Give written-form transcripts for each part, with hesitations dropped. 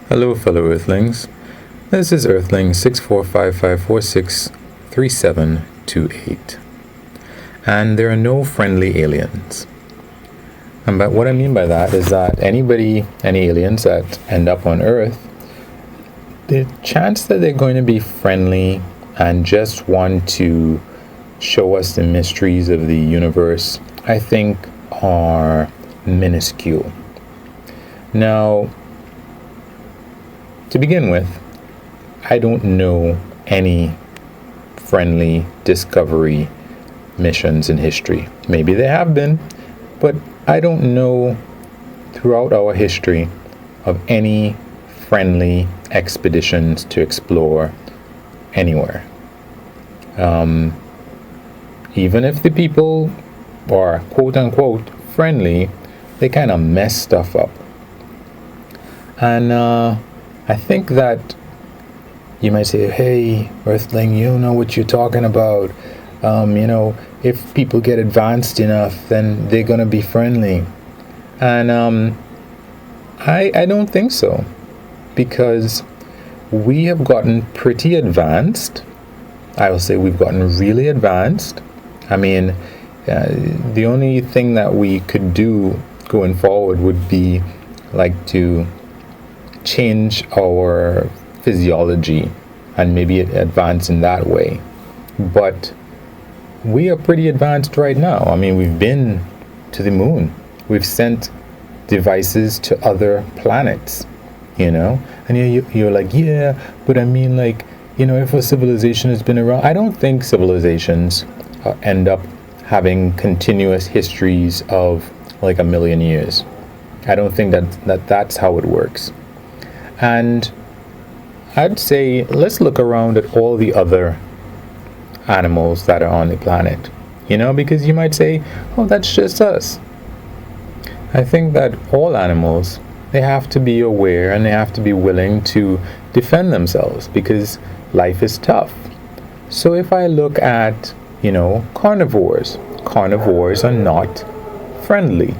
Hello, fellow Earthlings. This is Earthling 6455463728, and there are no friendly aliens. And but what I mean by that is that any aliens that end up on Earth, the chance that they're going to be friendly and just want to show us the mysteries of the universe, I think, are minuscule. Now, to begin with, I don't know any friendly discovery missions in history. Maybe there have been, but I don't know throughout our history of any friendly expeditions to explore anywhere. Even if the people are quote unquote friendly, they kind of mess stuff up. And I think that you might say, hey, Earthling, you know what you're talking about. If people get advanced enough, then they're going to be friendly. And I don't think so, because we have gotten pretty advanced. I will say we've gotten really advanced. I mean, the only thing that we could do going forward would be like to change our physiology and maybe advance in that way. But we are pretty advanced right now. I mean, we've been to the moon. We've sent devices to other planets, And you're like, yeah, but I mean, like, if a civilization has been around, I don't think civilizations end up having continuous histories of like 1,000,000 years. I don't think that's how it works. And I'd say let's look around at all the other animals that are on the planet, because you might say, oh, that's just us. I think that all animals, they have to be aware and they have to be willing to defend themselves because life is tough. So if I look at, carnivores are not friendly.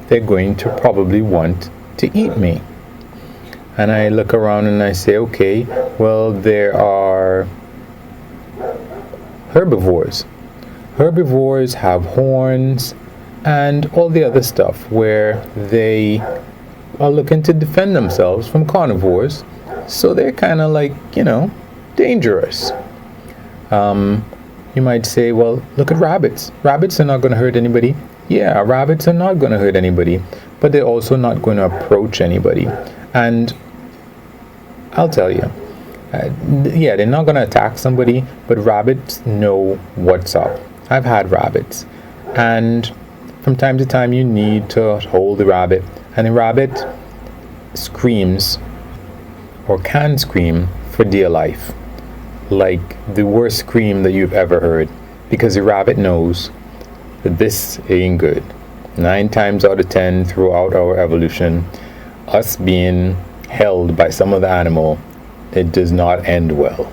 They're going to probably want to eat me. And I look around and I say, okay, well, there are herbivores. Herbivores have horns and all the other stuff where they are looking to defend themselves from carnivores. So they're kind of like, dangerous. You might say, well, look at rabbits. Rabbits are not going to hurt anybody. Yeah, rabbits are not going to hurt anybody, but they're also not going to approach anybody. And I'll tell you, they're not going to attack somebody, but rabbits know what's up. I've had rabbits, and from time to time you need to hold the rabbit, and the rabbit screams or can scream for dear life, like the worst scream that you've ever heard, because the rabbit knows that this ain't good. 9 times out of 10 throughout our evolution, us being held by some other animal, it does not end well.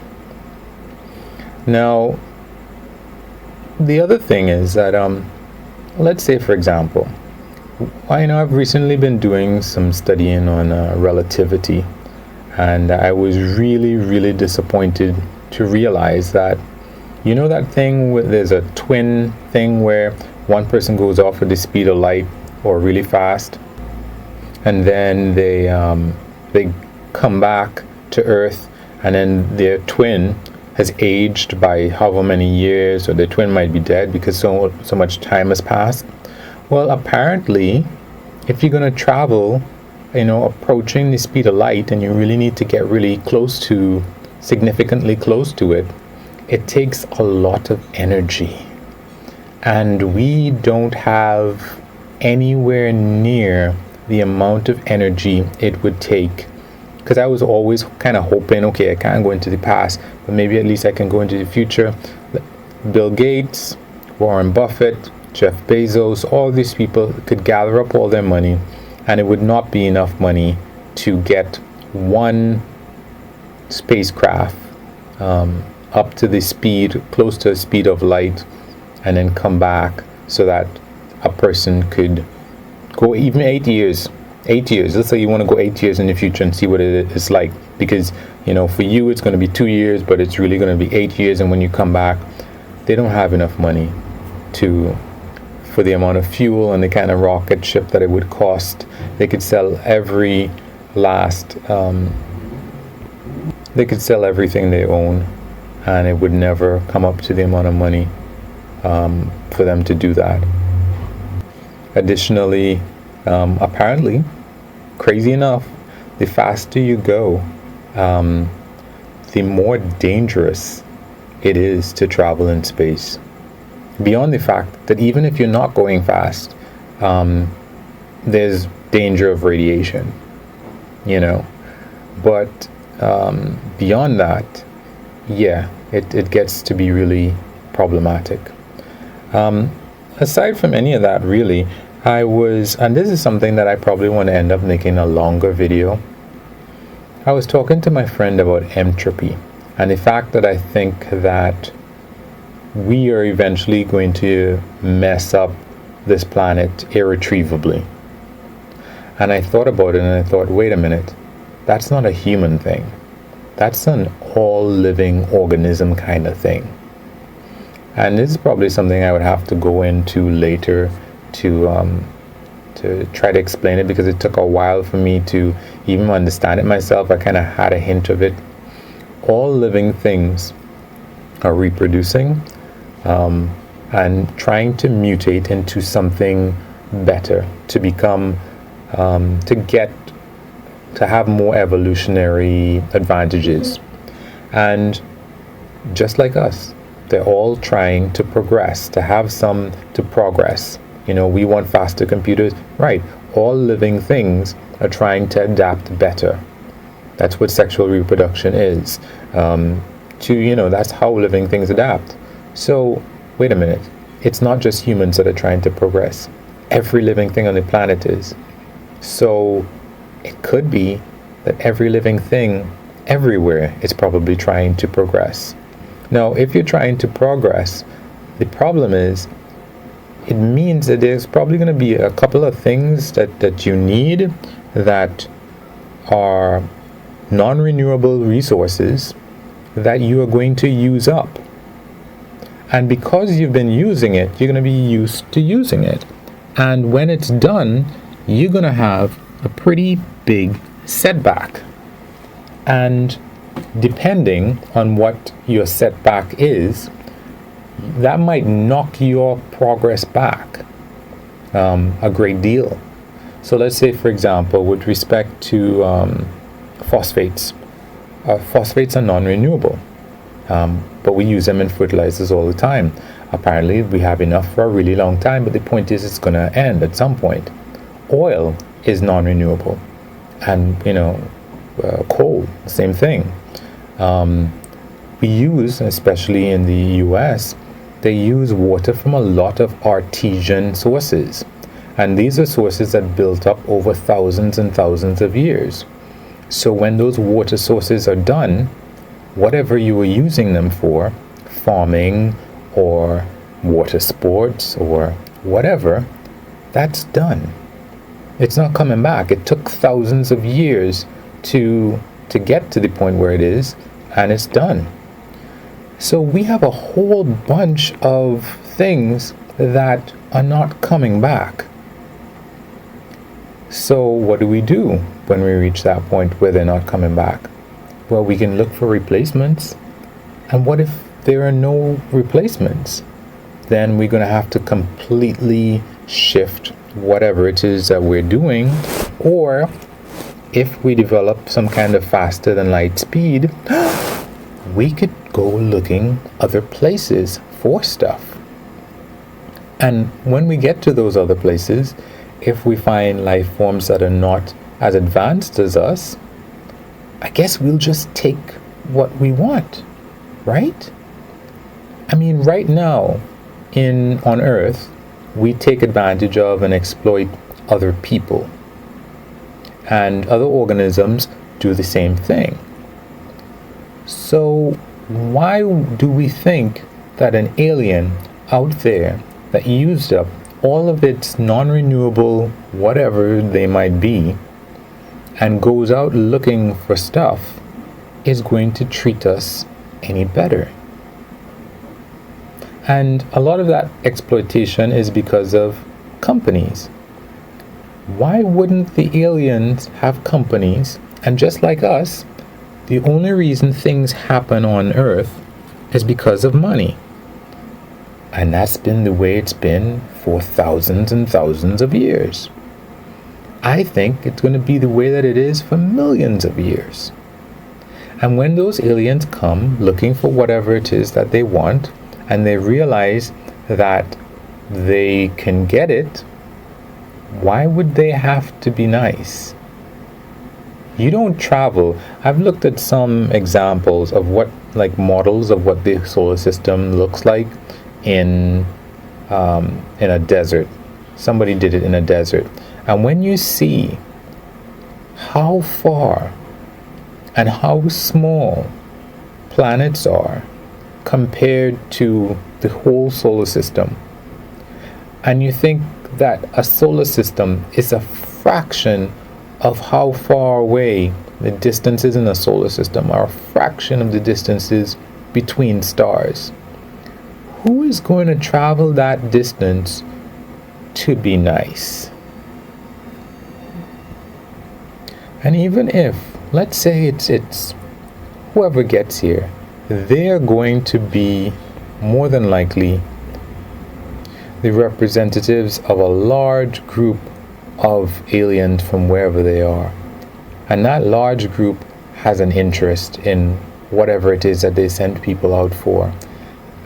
Now, the other thing is that, let's say, for example, I've recently been doing some studying on relativity, and I was really, really disappointed to realize that, that thing where there's a twin thing where one person goes off at the speed of light or really fast, and then they come back to Earth, and then their twin has aged by however many years, or their twin might be dead because so much time has passed. Well, apparently, if you're going to travel, approaching the speed of light, and you really need to get really significantly close to it, it takes a lot of energy. And we don't have anywhere near the amount of energy it would take. Because I was always kind of hoping, okay, I can't go into the past, but maybe at least I can go into the future. Bill Gates, Warren Buffett, Jeff Bezos, all these people could gather up all their money, and it would not be enough money to get one spacecraft up to the speed, close to the speed of light, and then come back so that a person could go even 8 years 8 years. Let's say you want to go 8 years in the future and see what it is like, because for you it's going to be 2 years, but it's really going to be 8 years. And when you come back, they don't have enough money for the amount of fuel and the kind of rocket ship that it would cost. They could sell every last they could sell everything they own, and it would never come up to the amount of money for them to do that. Additionally, apparently, crazy enough, the faster you go, the more dangerous it is to travel in space. Beyond the fact that even if you're not going fast, there's danger of radiation, But beyond that, yeah, it gets to be really problematic. Aside from any of that, really, and this is something that I probably want to end up making a longer video. I was talking to my friend about entropy and the fact that I think that we are eventually going to mess up this planet irretrievably. And I thought about it and I thought, wait a minute, that's not a human thing. That's an all living organism kind of thing. And this is probably something I would have to go into later to try to explain it, because it took a while for me to even understand it myself. I kind of had a hint of it. All living things are reproducing and trying to mutate into something better, to become, to have more evolutionary advantages. And just like us, they're all trying to progress, to progress. We want faster computers, right? All living things are trying to adapt better. That's what sexual reproduction is. That's how living things adapt. So, wait a minute. It's not just humans that are trying to progress. Every living thing on the planet is. So, it could be that every living thing everywhere is probably trying to progress. Now, if you're trying to progress, the problem is, it means that there's probably going to be a couple of things that you need that are non-renewable resources that you are going to use up. And because you've been using it, you're going to be used to using it. And when it's done, you're going to have a pretty big setback. And depending on what your setback is, that might knock your progress back a great deal. So let's say, for example, with respect to phosphates. Phosphates are non-renewable, but we use them in fertilizers all the time. Apparently, we have enough for a really long time, but the point is it's going to end at some point. Oil is non-renewable, and coal, same thing. We use, especially in the US, they use water from a lot of artesian sources. And these are sources that built up over thousands and thousands of years. So when those water sources are done, whatever you were using them for, farming or water sports or whatever, that's done. It's not coming back. It took thousands of years to get to the point where it is, and it's done. So we have a whole bunch of things that are not coming back. So what do we do when we reach that point where they're not coming back? Well, we can look for replacements. And what if there are no replacements? Then we're going to have to completely shift whatever it is that we're doing. Or if we develop some kind of faster than light speed, we could go looking other places for stuff. And when we get to those other places, if we find life forms that are not as advanced as us, I guess we'll just take what we want, right? I mean, right now on Earth, we take advantage of and exploit other people. And other organisms do the same thing. So why do we think that an alien out there that used up all of its non-renewable, whatever they might be, and goes out looking for stuff, is going to treat us any better. And a lot of that exploitation is because of companies. Why wouldn't the aliens have companies? And just like us, the only reason things happen on Earth is because of money. And that's been the way it's been for thousands and thousands of years. I think it's going to be the way that it is for millions of years. And when those aliens come looking for whatever it is that they want, and they realize that they can get it, why would they have to be nice? You don't travel. I've looked at some examples of what, like models of what the solar system looks like in a desert. Somebody did it in a desert. And when you see how far and how small planets are compared to the whole solar system, and you think that a solar system is a fraction of how far away the distances in the solar system are, a fraction of the distances between stars, who is going to travel that distance to be nice? And even if, let's say it's whoever gets here, they're going to be more than likely the representatives of a large group of aliens from wherever they are. And that large group has an interest in whatever it is that they send people out for.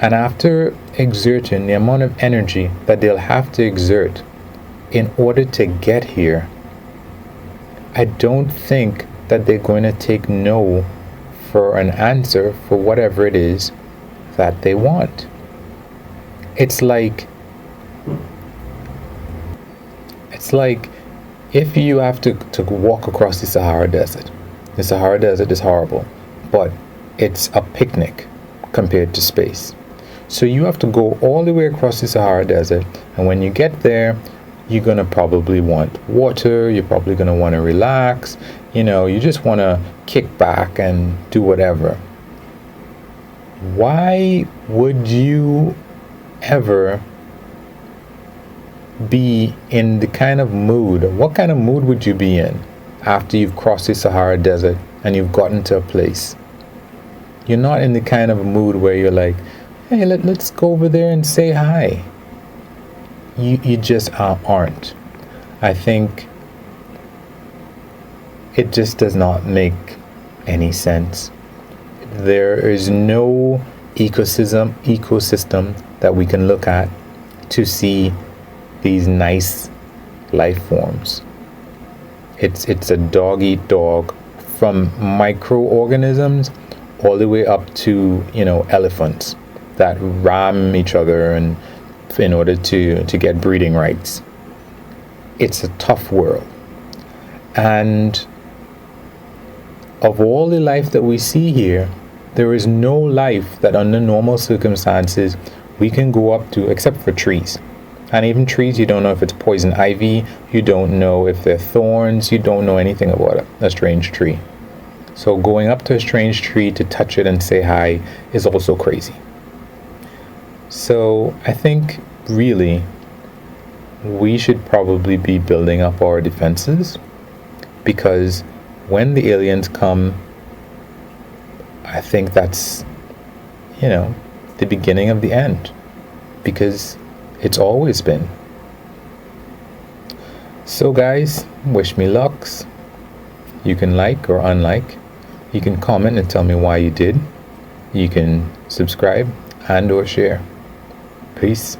And after exerting the amount of energy that they'll have to exert in order to get here, I don't think that they're going to take no for an answer for whatever it is that they want. It's like if you have to walk across the Sahara Desert. The Sahara Desert is horrible, but it's a picnic compared to space. So you have to go all the way across the Sahara Desert, and when you get there, you're going to probably want water, you're probably going to want to relax, you just want to kick back and do whatever. Why would you ever be in the kind of mood, what kind of mood would you be in after you've crossed the Sahara Desert and you've gotten to a place? You're not in the kind of mood where you're like, hey, let's go over there and say hi. You just aren't. I think it just does not make any sense. There is no ecosystem that we can look at to see these nice life forms. It's a dog eat dog, from microorganisms all the way up to elephants that ram each other and in order to get breeding rights. It's a tough world. And of all the life that we see here, there is no life that under normal circumstances we can go up to, except for trees. And even trees, you don't know if it's poison ivy, you don't know if they're thorns, you don't know anything about a strange tree. So going up to a strange tree to touch it and say hi is also crazy. So I think really we should probably be building up our defenses, because when the aliens come, I think that's the beginning of the end, because it's always been. So guys, wish me lucks. You can like or unlike, you can comment and tell me why you did, you can subscribe and or share. Peace.